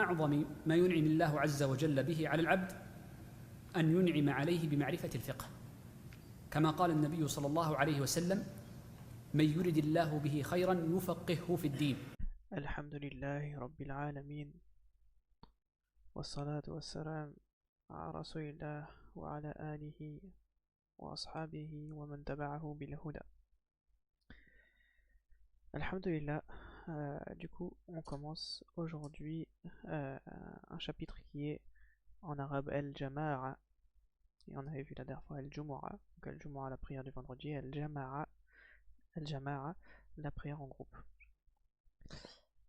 أعظم ما ينعم الله عز وجل به على العبد أن ينعم عليه بمعرفة الفقه، كما قال النبي صلى الله عليه وسلم: من يرد الله به خيرا يفقهه في الدين. الحمد لله رب العالمين، والصلاة والسلام على رسول الله وعلى آله وأصحابه ومن تبعه بالهدى. Alhamdulillah, du coup on commence aujourd'hui un chapitre qui est en arabe Al-Jama'a, et on avait vu la dernière fois Al-Jumu'a, donc Al-Jumu'a la prière du vendredi, Al-Jama'a, Al-Jama'a la prière en groupe.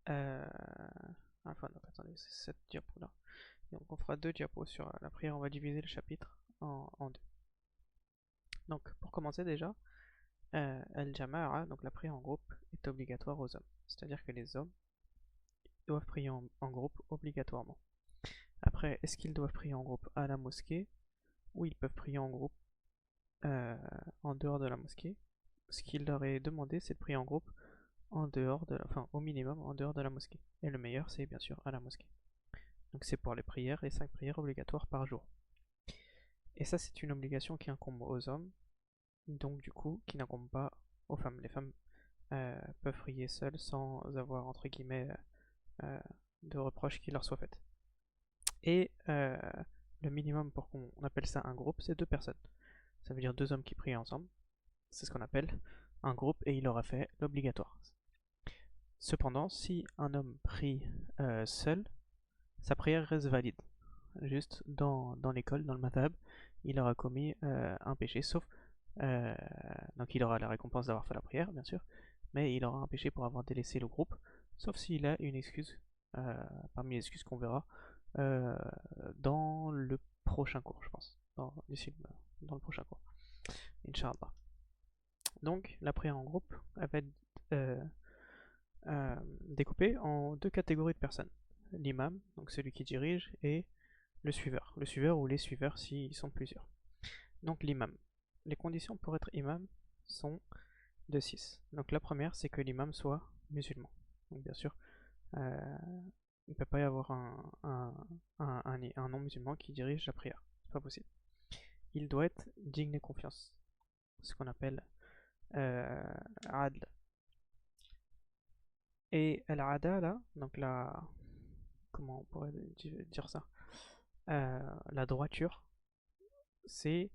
Enfin donc attendez, c'est cette diapo là. Donc on fera deux diapos sur la prière, on va diviser le chapitre en deux. Donc pour commencer déjà, Al-Jama'a, donc la prière en groupe, est obligatoire aux hommes. C'est-à-dire que les hommes doivent prier en groupe obligatoirement. Après, est-ce qu'ils doivent prier en groupe à la mosquée, ou ils peuvent prier en groupe en dehors de la mosquée? Ce qu'il leur est demandé, c'est de prier en groupe en dehors de enfin au minimum en dehors de la mosquée. Et le meilleur, c'est bien sûr à la mosquée. Donc c'est pour les prières, les 5 prières obligatoires par jour. Et ça, c'est une obligation qui incombe aux hommes, donc du coup, qui n'incombe pas aux femmes. Les femmes peuvent prier seules sans avoir, entre guillemets, de reproches qui leur soient faites. Et le minimum pour qu'on appelle ça un groupe, c'est 2 personnes. Ça veut dire 2 hommes qui prient ensemble. C'est ce qu'on appelle un groupe, et il aura fait l'obligatoire. Cependant, si un homme prie seul, sa prière reste valide. Juste dans l'école, dans le madhab, il aura commis un péché, sauf donc il aura la récompense d'avoir fait la prière, bien sûr, mais il aura un péché pour avoir délaissé le groupe, sauf s'il a une excuse, parmi les excuses qu'on verra dans le prochain cours, je pense, dans le prochain cours, Inch'Allah. Donc la prière en groupe, elle va être découpée en 2 catégories de personnes: l'imam, donc celui qui dirige, et le suiveur ou les suiveurs s'ils sont plusieurs. Donc l'imam. Les conditions pour être imam sont de 6. Donc la première, c'est que l'imam soit musulman. Donc bien sûr, il ne peut pas y avoir un non-musulman qui dirige la prière. C'est pas possible. Il doit être digne de confiance. Ce qu'on appelle adl. Et al-adala, donc comment on pourrait dire ça, la droiture, c'est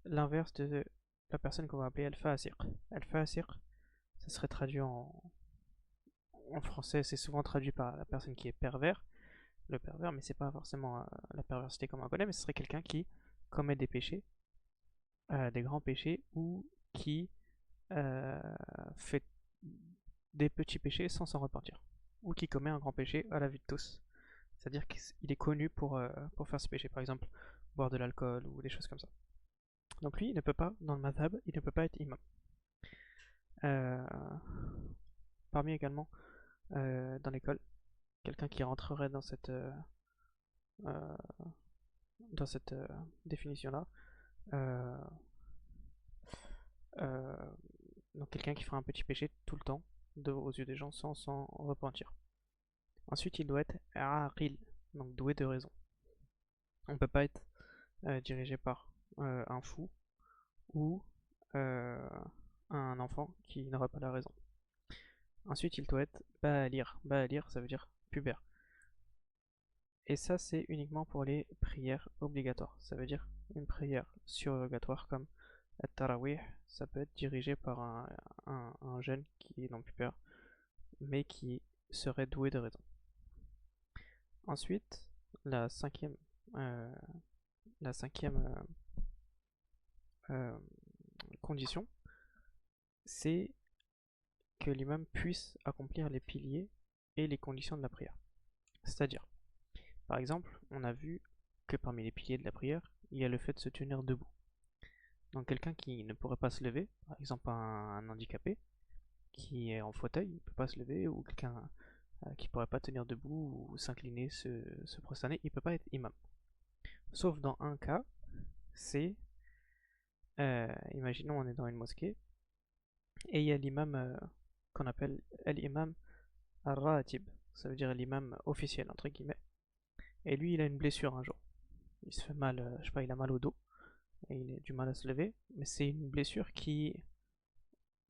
l'inverse de la personne qu'on va appeler al-fasiq. Al-fasiq, ça serait traduit en français, c'est souvent traduit par la personne qui est pervers, le pervers, mais c'est pas forcément la perversité comme on connaît, mais ce serait quelqu'un qui commet des péchés, des grands péchés, ou qui fait des petits péchés sans s'en repentir, ou qui commet un grand péché à la vue de tous. C'est-à-dire qu'il est connu pour faire ce péché, par exemple boire de l'alcool ou des choses comme ça. Donc lui, il ne peut pas, dans le madhab, il ne peut pas être imam. Parmi également, dans l'école, quelqu'un qui rentrerait dans cette définition-là, donc quelqu'un qui fera un petit péché tout le temps aux yeux des gens sans s'en repentir. Ensuite, il doit être aqil, donc doué de raison. On ne peut pas être dirigé par un fou ou un enfant qui n'aurait pas la raison. Ensuite, il doit être ba'alir. Ba'alir, ça veut dire pubère. Et ça, c'est uniquement pour les prières obligatoires. Ça veut dire une prière surrogatoire comme at-tarawih, ça peut être dirigé par un jeune qui est non pubère, mais qui serait doué de raison. Ensuite, la cinquième condition, c'est que l'imam puisse accomplir les piliers et les conditions de la prière. C'est-à-dire, par exemple, on a vu que parmi les piliers de la prière, il y a le fait de se tenir debout. Donc quelqu'un qui ne pourrait pas se lever, par exemple un handicapé qui est en fauteuil, il ne peut pas se lever, ou quelqu'un qui ne pourrait pas tenir debout ou s'incliner, se prosterner, il ne peut pas être imam. Sauf dans un cas, c'est, imaginons on est dans une mosquée, et il y a l'imam qu'on appelle l'imam al-ratib, ça veut dire l'imam officiel entre guillemets, Et lui, il a une blessure un jour. Il se fait mal, je sais pas, il a mal au dos, et il a du mal à se lever, mais c'est une blessure qui,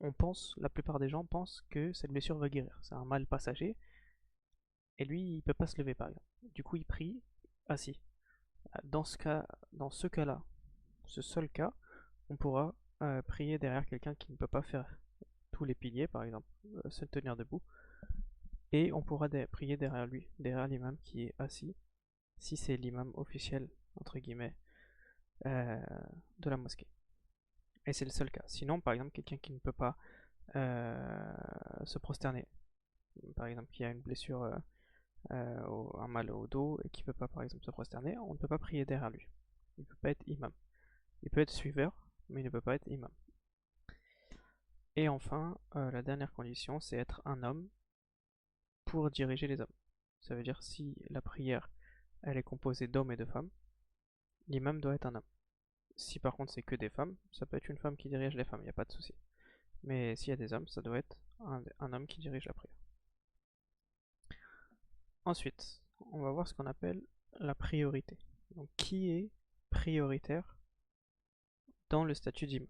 la plupart des gens pensent que cette blessure va guérir. C'est un mal passager, et lui, il peut pas se lever par exemple. Du coup, il prie assis. Dans ce cas-là, ce seul cas, on pourra prier derrière quelqu'un qui ne peut pas faire tous les piliers, par exemple, se tenir debout, et on pourra prier derrière l'imam qui est assis, si c'est l'imam officiel, entre guillemets, euh, de la mosquée. Et c'est le seul cas. Sinon, par exemple, quelqu'un qui ne peut pas se prosterner, par exemple, qui a une blessure, un mal au dos, et qui ne peut pas, par exemple, se prosterner, on ne peut pas prier derrière lui. Il ne peut pas être imam. Il peut être suiveur, mais il ne peut pas être imam. Et enfin, la dernière condition, c'est être un homme pour diriger les hommes. Ça veut dire si la prière elle est composée d'hommes et de femmes, l'imam doit être un homme. Si par contre c'est que des femmes, ça peut être une femme qui dirige les femmes, il n'y a pas de souci. Mais s'il y a des hommes, ça doit être un homme qui dirige la prière. Ensuite, on va voir ce qu'on appelle la priorité. Donc qui est prioritaire dans le statut d'imam?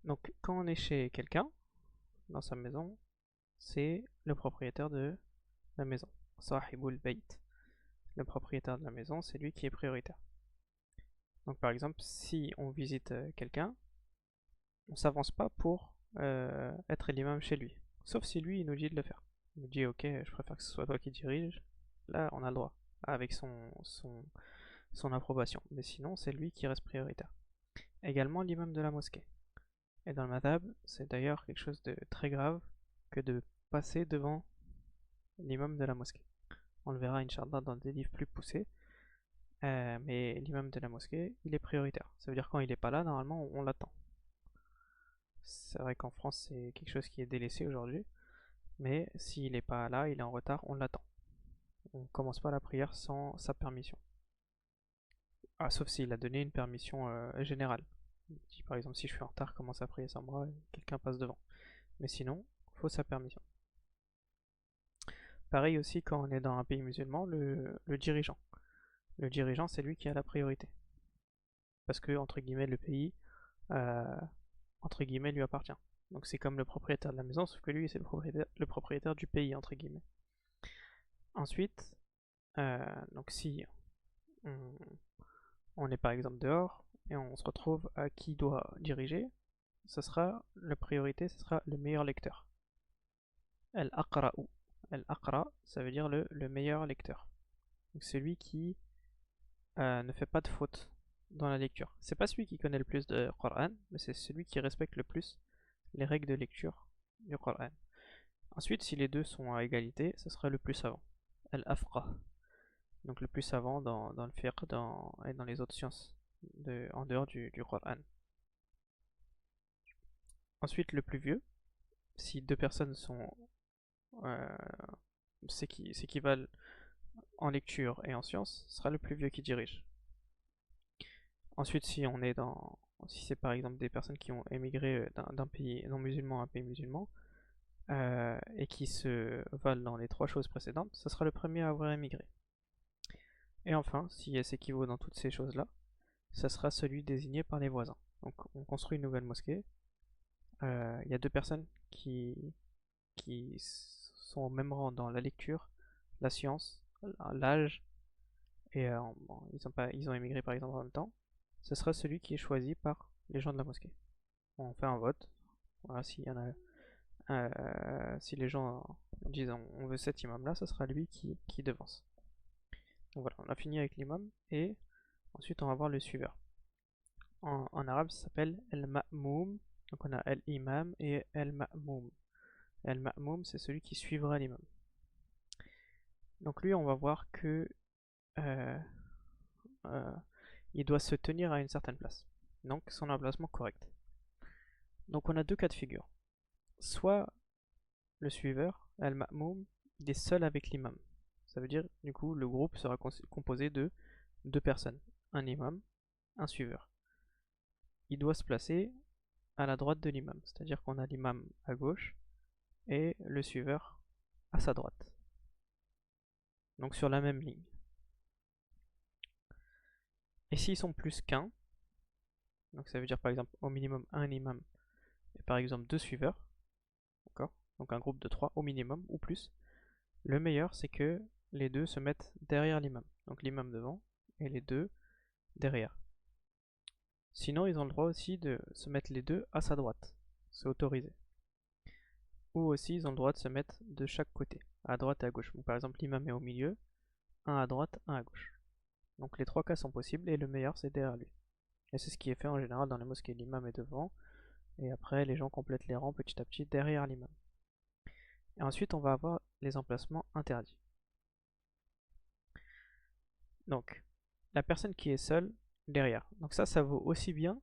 Donc quand on est chez quelqu'un, dans sa maison, c'est le propriétaire de la maison. Sahibul bayt. Le propriétaire de la maison, c'est lui qui est prioritaire. Donc par exemple, si on visite quelqu'un, on s'avance pas pour être l'imam chez lui. Sauf si lui, il nous dit de le faire. Il nous dit, ok, je préfère que ce soit toi qui dirige. Là, on a le droit, avec son approbation. Mais sinon, c'est lui qui reste prioritaire. Également l'imam de la mosquée. Et dans le madhab, c'est d'ailleurs quelque chose de très grave que de passer devant l'imam de la mosquée. On le verra, Inch'Allah, dans des livres plus poussés. Mais l'imam de la mosquée, il est prioritaire. Ça veut dire quand il n'est pas là, normalement, on l'attend. C'est vrai qu'en France, c'est quelque chose qui est délaissé aujourd'hui. Mais s'il n'est pas là, il est en retard, on l'attend. On ne commence pas la prière sans sa permission. Ah, sauf s'il a donné une permission générale. Si par exemple, si je suis en retard, commence à prier sans moi, quelqu'un passe devant. Mais sinon, il faut sa permission. Pareil aussi quand on est dans un pays musulman, le dirigeant. Le dirigeant, c'est lui qui a la priorité. Parce que, entre guillemets, le pays, entre guillemets, lui appartient. Donc c'est comme le propriétaire de la maison, sauf que lui, c'est le propriétaire du pays, entre guillemets. Ensuite, donc si on est par exemple dehors et on se retrouve à qui doit diriger, la priorité, ce sera le meilleur lecteur. Al-Aqra'u. Al-Aqra, ça veut dire le meilleur lecteur. Donc celui qui ne fait pas de faute dans la lecture. C'est pas celui qui connaît le plus de Coran, mais c'est celui qui respecte le plus les règles de lecture du Coran. Ensuite, si les deux sont à égalité, ce sera le plus savant. Al-Afqah. Donc le plus savant dans le fiqh et dans les autres sciences en dehors du Coran. Ensuite, le plus vieux. Si deux personnes s'équivalent en lecture et en sciences, ce sera le plus vieux qui dirige. Ensuite, si c'est par exemple des personnes qui ont émigré d'un pays non musulman à un pays musulman, et qui se valent dans les trois choses précédentes, ce sera le premier à avoir émigré. Et enfin, si elle s'équivaut dans toutes ces choses-là, ça sera celui désigné par les voisins. Donc on construit une nouvelle mosquée, il y a deux personnes qui sont au même rang dans la lecture, la science, l'âge, et bon, ils ont émigré par exemple en même temps, ce sera celui qui est choisi par les gens de la mosquée. On fait un vote, voilà, si les gens disent on veut cet imam là, ce sera lui qui devance. Donc voilà, on a fini avec l'imam, et ensuite on va voir le suiveur. En arabe, ça s'appelle al-ma'moum. Donc on a al-imam et al-ma'moum. Al-ma'moum, c'est celui qui suivra l'imam. Donc lui, on va voir que euh, il doit se tenir à une certaine place. Donc son emplacement correct. Donc on a deux cas de figure. Soit le suiveur, al-ma'moum, il est seul avec l'imam. Ça veut dire, du coup, le groupe sera composé de deux personnes. Un imam, un suiveur. Il doit se placer à la droite de l'imam. C'est-à-dire qu'on a l'imam à gauche et le suiveur à sa droite. Donc sur la même ligne. Et s'ils sont plus qu'un, donc ça veut dire par exemple au minimum un imam et par exemple deux suiveurs, d'accord? Donc un groupe de 3 au minimum ou plus. Le meilleur c'est que les deux se mettent derrière l'imam. Donc l'imam devant et les deux derrière. Sinon ils ont le droit aussi de se mettre les deux à sa droite. C'est autorisé. Ou aussi ils ont le droit de se mettre de chaque côté, à droite et à gauche. Donc, par exemple l'imam est au milieu, un à droite, un à gauche. Donc les trois cas sont possibles et le meilleur c'est derrière lui. Et c'est ce qui est fait en général dans les mosquées. L'imam est devant et après les gens complètent les rangs petit à petit derrière l'imam. Et ensuite on va avoir les emplacements interdits. Donc la personne qui est seule derrière. Donc ça vaut aussi bien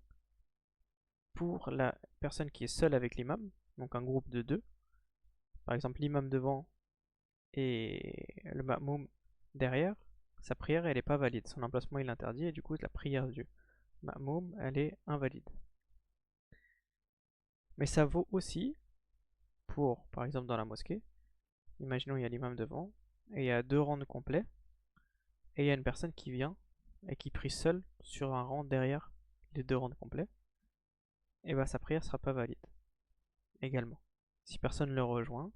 pour la personne qui est seule avec l'imam, donc un groupe de deux. Par exemple l'imam devant et le ma'moum derrière, sa prière elle n'est pas valide. Son emplacement il est interdit et du coup la prière du ma'moum elle est invalide. Mais ça vaut aussi pour, par exemple dans la mosquée, imaginons il y a l'imam devant, et il y a deux rangs complets, et il y a une personne qui vient et qui prie seule sur un rang derrière les deux rangs complets, et bah sa prière sera pas valide également. Si personne le rejoint,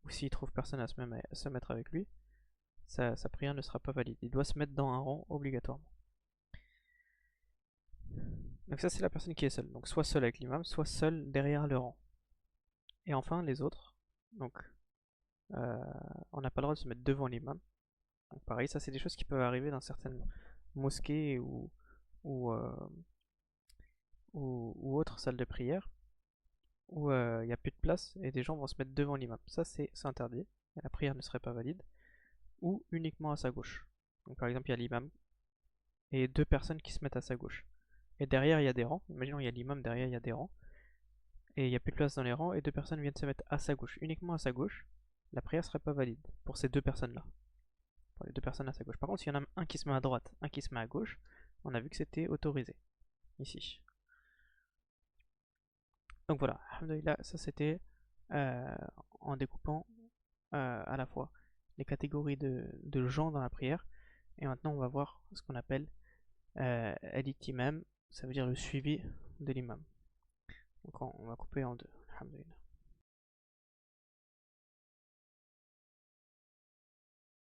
ou s'il trouve personne à se mettre avec lui, sa prière ne sera pas valide. Il doit se mettre dans un rang obligatoirement. Donc ça c'est la personne qui est seule, donc soit seule avec l'imam, soit seule derrière le rang. Et enfin les autres, donc on n'a pas le droit de se mettre devant l'imam. Donc pareil, ça c'est des choses qui peuvent arriver dans certaines mosquées ou, ou autres salles de prière où il n'y a plus de place et des gens vont se mettre devant l'imam. Ça c'est interdit, et la prière ne serait pas valide. Ou uniquement à sa gauche. Donc par exemple il y a l'imam et deux personnes qui se mettent à sa gauche. Et derrière il y a des rangs, imaginons il y a l'imam, derrière il y a des rangs, et il n'y a plus de place dans les rangs et deux personnes viennent se mettre à sa gauche, uniquement à sa gauche, la prière serait pas valide pour ces deux personnes là. Pour les deux personnes à sa gauche. Par contre, s'il y en a un qui se met à droite, un qui se met à gauche, on a vu que c'était autorisé. Ici. Donc voilà, alhamdoulilah, ça c'était en découpant à la fois les catégories de gens dans la prière. Et maintenant, on va voir ce qu'on appelle al-ittimam, ça veut dire le suivi de l'imam. Donc on va couper en deux, alhamdoulilah.